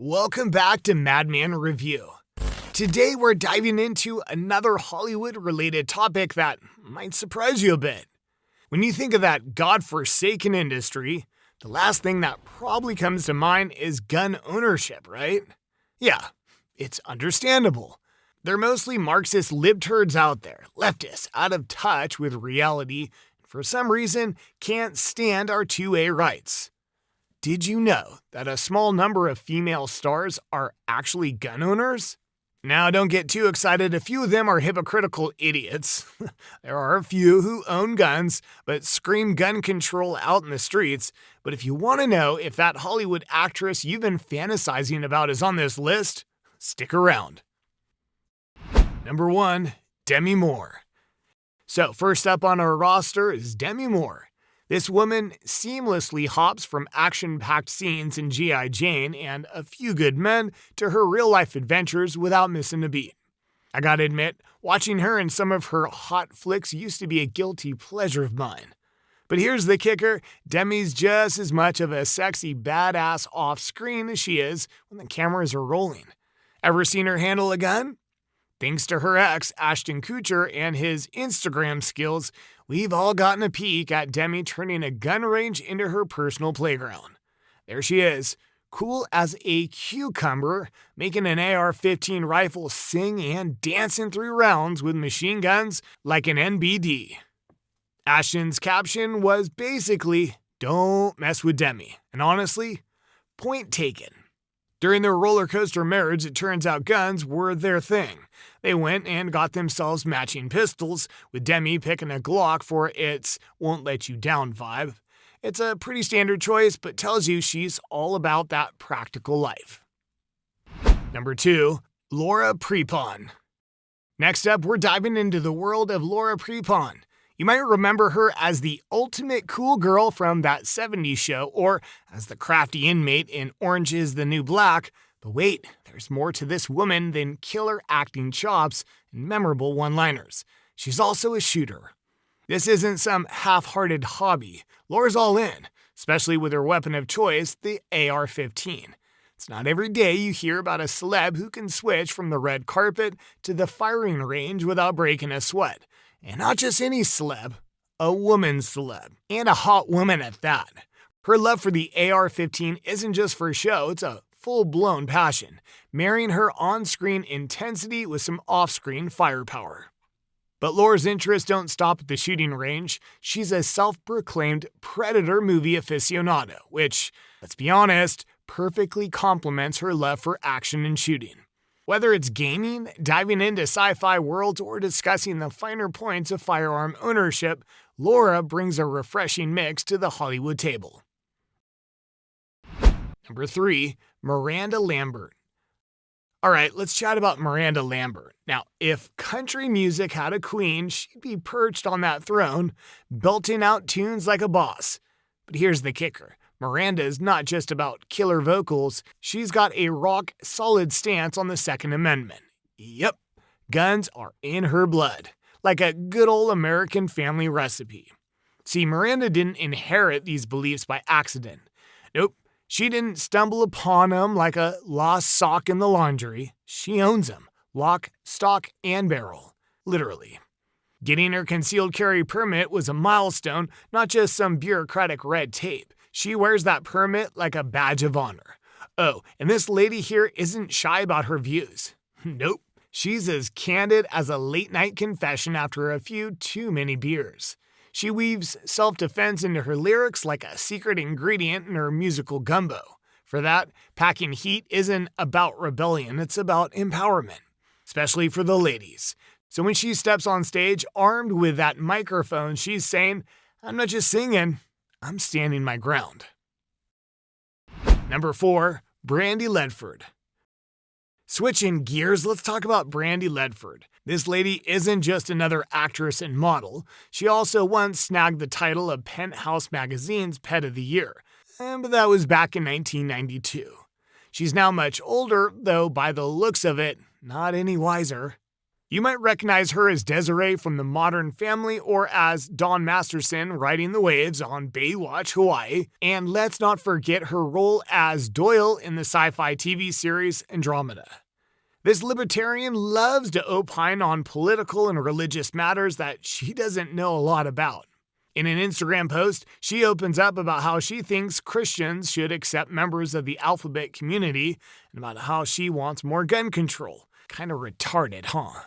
Welcome back to MADMAN Review. Today we're diving into another Hollywood-related topic that might surprise you a bit. When you think of that godforsaken industry, the last thing that probably comes to mind is gun ownership, right? Yeah, it's understandable. They're mostly Marxist libtards out there, leftists out of touch with reality, and for some reason can't stand our 2A rights. Did you know that a small number of female stars are actually gun owners? Now, don't get too excited. A few of them are hypocritical idiots. There are a few who own guns, but scream gun control out in the streets. But if you want to know if that Hollywood actress you've been fantasizing about is on this list, stick around. Number 1, Demi Moore. So, first up on our roster is Demi Moore. This woman seamlessly hops from action-packed scenes in G.I. Jane and A Few Good Men to her real-life adventures without missing a beat. I gotta admit, watching her in some of her hot flicks used to be a guilty pleasure of mine. But here's the kicker, Demi's just as much of a sexy badass off-screen as she is when the cameras are rolling. Ever seen her handle a gun? Thanks to her ex, Ashton Kutcher, and his Instagram skills, we've all gotten a peek at Demi turning a gun range into her personal playground. There she is, cool as a cucumber, making an AR-15 rifle sing and dancing through rounds with machine guns like an NBD. Ashton's caption was basically, "Don't mess with Demi," and honestly, point taken. During their roller coaster marriage, it turns out guns were their thing. They went and got themselves matching pistols, with Demi picking a Glock for its won't let you down vibe. It's a pretty standard choice, but tells you she's all about that practical life. Number 2, Laura Prepon. Next up, we're diving into the world of Laura Prepon. You might remember her as the ultimate cool girl from That 70s Show, or as the crafty inmate in Orange is the New Black. But wait, there's more to this woman than killer acting chops and memorable one-liners. She's also a shooter. This isn't some half-hearted hobby. Laura's all in, especially with her weapon of choice, the AR-15. It's not every day you hear about a celeb who can switch from the red carpet to the firing range without breaking a sweat. And not just any celeb, a woman celeb, and a hot woman at that. Her love for the AR-15 isn't just for show, it's a full-blown passion, marrying her on-screen intensity with some off-screen firepower. But Laura's interests don't stop at the shooting range. She's a self-proclaimed Predator movie aficionado, which, let's be honest, perfectly complements her love for action and shooting. Whether it's gaming, diving into sci-fi worlds, or discussing the finer points of firearm ownership, Laura brings a refreshing mix to the Hollywood table. Number 3, Miranda Lambert. Alright, let's chat about Miranda Lambert. Now, if country music had a queen, she'd be perched on that throne, belting out tunes like a boss. But here's the kicker. Miranda is not just about killer vocals, she's got a rock-solid stance on the Second Amendment. Yep, guns are in her blood, like a good old American family recipe. See, Miranda didn't inherit these beliefs by accident. Nope, she didn't stumble upon them like a lost sock in the laundry. She owns them, lock, stock, and barrel, literally. Getting her concealed carry permit was a milestone, not just some bureaucratic red tape. She wears that permit like a badge of honor. Oh, and this lady here isn't shy about her views. Nope, she's as candid as a late-night confession after a few too many beers. She weaves self-defense into her lyrics like a secret ingredient in her musical gumbo. For that, packing heat isn't about rebellion, it's about empowerment, especially for the ladies. So when she steps on stage armed with that microphone, she's saying, "I'm not just singing, I'm standing my ground." Number 4, Brandy Langford. Switching gears, let's talk about Brandy Langford. This lady isn't just another actress and model. She also once snagged the title of Penthouse Magazine's Pet of the Year, but that was back in 1992. She's now much older, though by the looks of it, not any wiser. You might recognize her as Desiree from The Modern Family or as Dawn Masterson riding the waves on Baywatch Hawaii. And let's not forget her role as Doyle in the sci-fi TV series Andromeda. This libertarian loves to opine on political and religious matters that she doesn't know a lot about. In an Instagram post, she opens up about how she thinks Christians should accept members of the alphabet community and about how she wants more gun control. Kinda retarded, huh?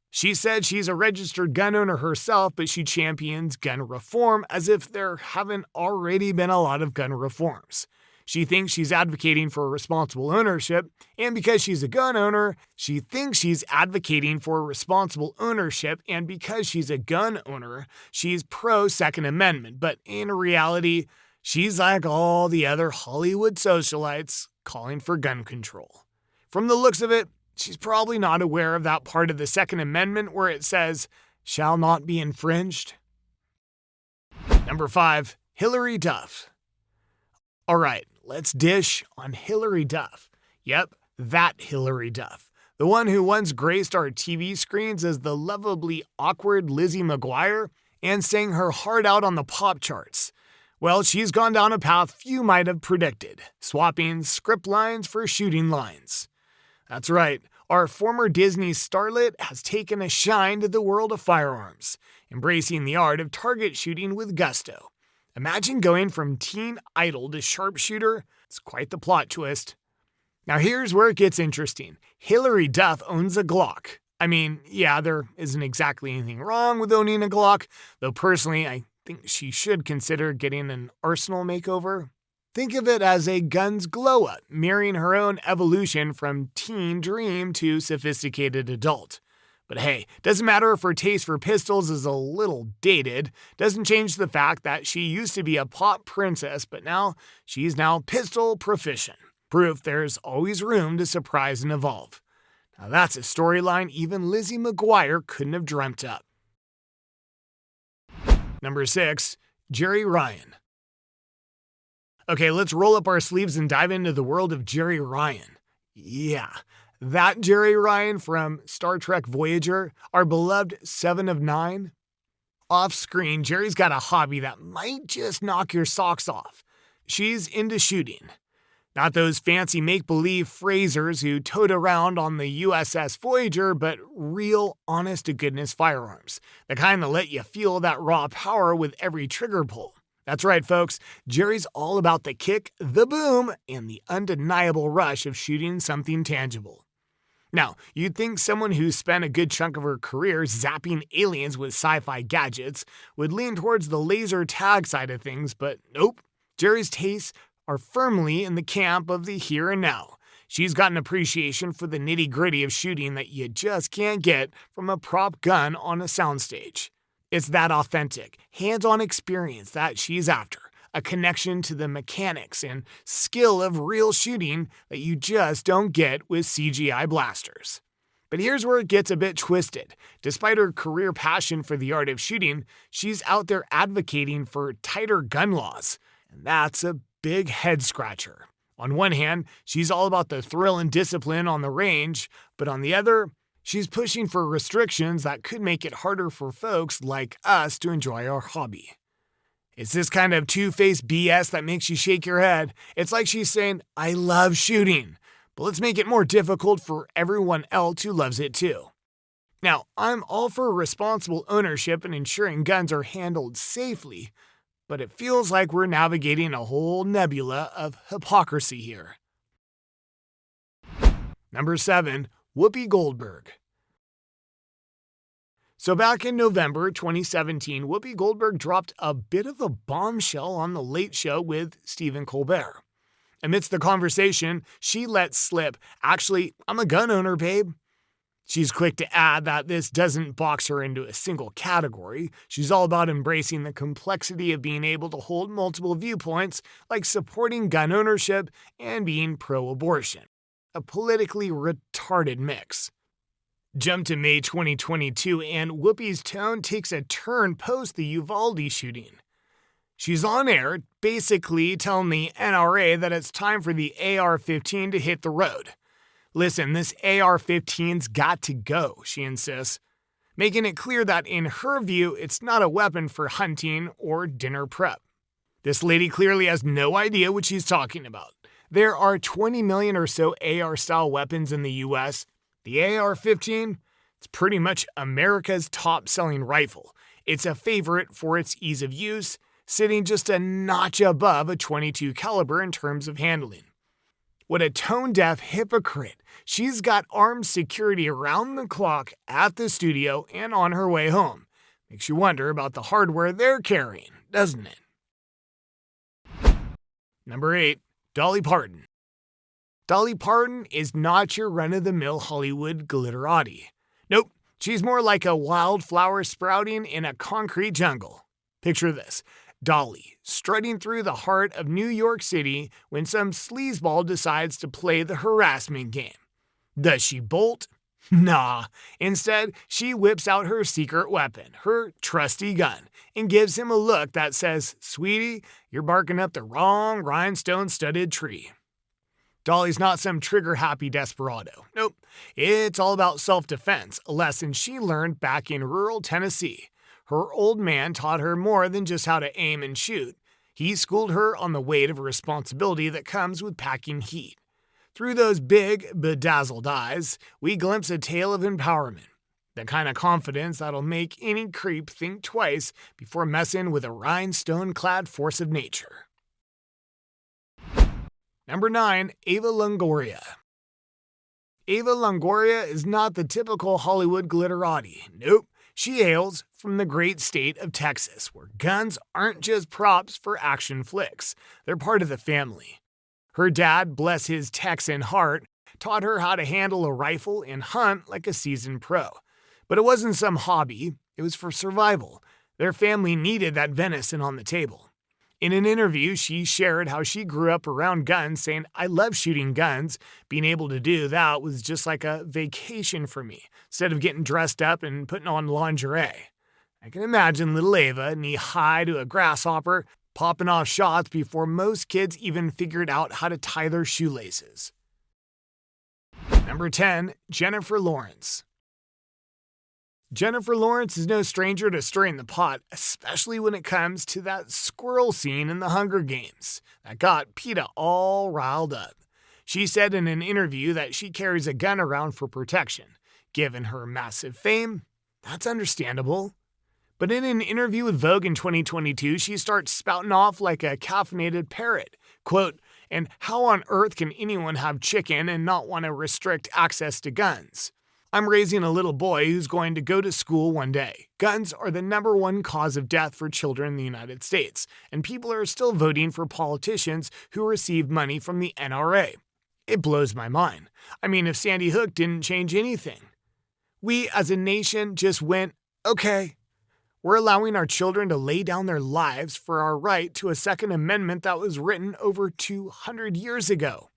She said she's a registered gun owner herself, but she champions gun reform as if there haven't already been a lot of gun reforms. She thinks she's advocating for responsible ownership, and because she's a gun owner, she thinks she's advocating for responsible ownership, and because she's a gun owner, she's pro-Second Amendment, but in reality, she's like all the other Hollywood socialites calling for gun control. From the looks of it, she's probably not aware of that part of the Second Amendment where it says, shall not be infringed. Number 5, Hilary Duff. Alright, let's dish on Hilary Duff. Yep, that Hilary Duff. The one who once graced our TV screens as the lovably awkward Lizzie McGuire and sang her heart out on the pop charts. Well, she's gone down a path few might have predicted, swapping script lines for shooting lines. That's right, our former Disney starlet has taken a shine to the world of firearms, embracing the art of target shooting with gusto. Imagine going from teen idol to sharpshooter. It's quite the plot twist. Now here's where it gets interesting. Hilary Duff owns a Glock. I mean, yeah, there isn't exactly anything wrong with owning a Glock, though personally I think she should consider getting an arsenal makeover. Think of it as a gun's glow-up, mirroring her own evolution from teen dream to sophisticated adult. But hey, doesn't matter if her taste for pistols is a little dated, doesn't change the fact that she used to be a pop princess, but now she's pistol proficient. Proof there's always room to surprise and evolve. Now that's a storyline even Lizzie McGuire couldn't have dreamt up. Number 6, Jeri Ryan. Okay, let's roll up our sleeves and dive into the world of Jeri Ryan. Yeah, that Jeri Ryan from Star Trek Voyager, our beloved 7 of 9. Off-screen, Jeri's got a hobby that might just knock your socks off. She's into shooting. Not those fancy make-believe phrasers who towed around on the USS Voyager, but real, honest-to-goodness firearms. The kind that let you feel that raw power with every trigger pull. That's right, folks. Jeri's all about the kick, the boom, and the undeniable rush of shooting something tangible. Now, you'd think someone who's spent a good chunk of her career zapping aliens with sci-fi gadgets would lean towards the laser tag side of things, but nope. Jeri's tastes are firmly in the camp of the here and now. She's got an appreciation for the nitty-gritty of shooting that you just can't get from a prop gun on a soundstage. It's that authentic, hands-on experience that she's after, a connection to the mechanics and skill of real shooting that you just don't get with CGI blasters. But here's where it gets a bit twisted. Despite her career passion for the art of shooting, she's out there advocating for tighter gun laws, and that's a big head-scratcher. On one hand, she's all about the thrill and discipline on the range, but on the other, she's pushing for restrictions that could make it harder for folks like us to enjoy our hobby. It's this kind of two-faced BS that makes you shake your head. It's like she's saying, I love shooting, but let's make it more difficult for everyone else who loves it too. Now, I'm all for responsible ownership and ensuring guns are handled safely, but it feels like we're navigating a whole nebula of hypocrisy here. Number 7, Whoopy Goldberg. So back in November 2017, Whoopi Goldberg dropped a bit of a bombshell on The Late Show with Stephen Colbert. Amidst the conversation, she let slip, actually, I'm a gun owner, babe. She's quick to add that this doesn't box her into a single category. She's all about embracing the complexity of being able to hold multiple viewpoints, like supporting gun ownership and being pro-abortion. A politically retarded mix. Jump to May 2022, and Whoopi's tone takes a turn post the Uvalde shooting. She's on air, basically telling the NRA that it's time for the AR-15 to hit the road. Listen, this AR-15's got to go, she insists, making it clear that in her view, it's not a weapon for hunting or dinner prep. This lady clearly has no idea what she's talking about. There are 20 million or so AR-style weapons in the US. The AR-15, it's pretty much America's top-selling rifle. It's a favorite for its ease of use, sitting just a notch above a .22 caliber in terms of handling. What a tone-deaf hypocrite. She's got armed security around the clock at the studio and on her way home. Makes you wonder about the hardware they're carrying, doesn't it? Number 8. Dolly Parton. Dolly Parton is not your run-of-the-mill Hollywood glitterati. Nope, she's more like a wildflower sprouting in a concrete jungle. Picture this. Dolly, strutting through the heart of New York City when some sleazeball decides to play the harassment game. Does she bolt? Nah. Instead, she whips out her secret weapon, her trusty gun, and gives him a look that says, "Sweetie, you're barking up the wrong rhinestone-studded tree." Dolly's not some trigger-happy desperado. Nope. It's all about self-defense, a lesson she learned back in rural Tennessee. Her old man taught her more than just how to aim and shoot. He schooled her on the weight of responsibility that comes with packing heat. Through those big, bedazzled eyes, we glimpse a tale of empowerment. The kind of confidence that'll make any creep think twice before messing with a rhinestone-clad force of nature. Number 9. Eva Longoria. Eva Longoria is not the typical Hollywood glitterati. Nope. She hails from the great state of Texas, where guns aren't just props for action flicks. They're part of the family. Her dad, bless his Texan heart, taught her how to handle a rifle and hunt like a seasoned pro. But it wasn't some hobby, it was for survival. Their family needed that venison on the table. In an interview, she shared how she grew up around guns, saying, "I love shooting guns. Being able to do that was just like a vacation for me, instead of getting dressed up and putting on lingerie." I can imagine little Ava, knee-high to a grasshopper, popping off shots before most kids even figured out how to tie their shoelaces. Number 10. Jennifer Lawrence. Jennifer Lawrence is no stranger to stirring the pot, especially when it comes to that squirrel scene in the Hunger Games that got PETA all riled up. She said in an interview that she carries a gun around for protection. Given her massive fame, that's understandable. But in an interview with Vogue in 2022, she starts spouting off like a caffeinated parrot. Quote, "And how on earth can anyone have chicken and not want to restrict access to guns? I'm raising a little boy who's going to go to school one day. Guns are the #1 cause of death for children in the United States, and people are still voting for politicians who receive money from the NRA. It blows my mind. I mean, if Sandy Hook didn't change anything. We as a nation just went, okay, we're allowing our children to lay down their lives for our right to a Second Amendment that was written over 200 years ago.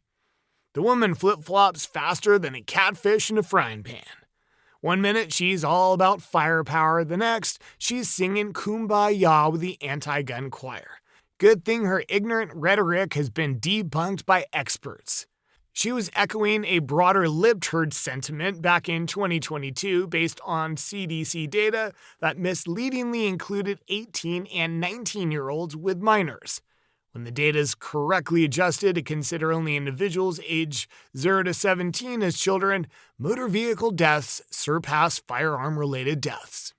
The woman flip-flops faster than a catfish in a frying pan. One minute she's all about firepower, the next she's singing Kumbaya with the anti-gun choir. Good thing her ignorant rhetoric has been debunked by experts. She was echoing a broader libtard sentiment back in 2022 based on CDC data that misleadingly included 18 and 19-year-olds with minors. When the data is correctly adjusted to consider only individuals age 0 to 17 as children, motor vehicle deaths surpass firearm-related deaths.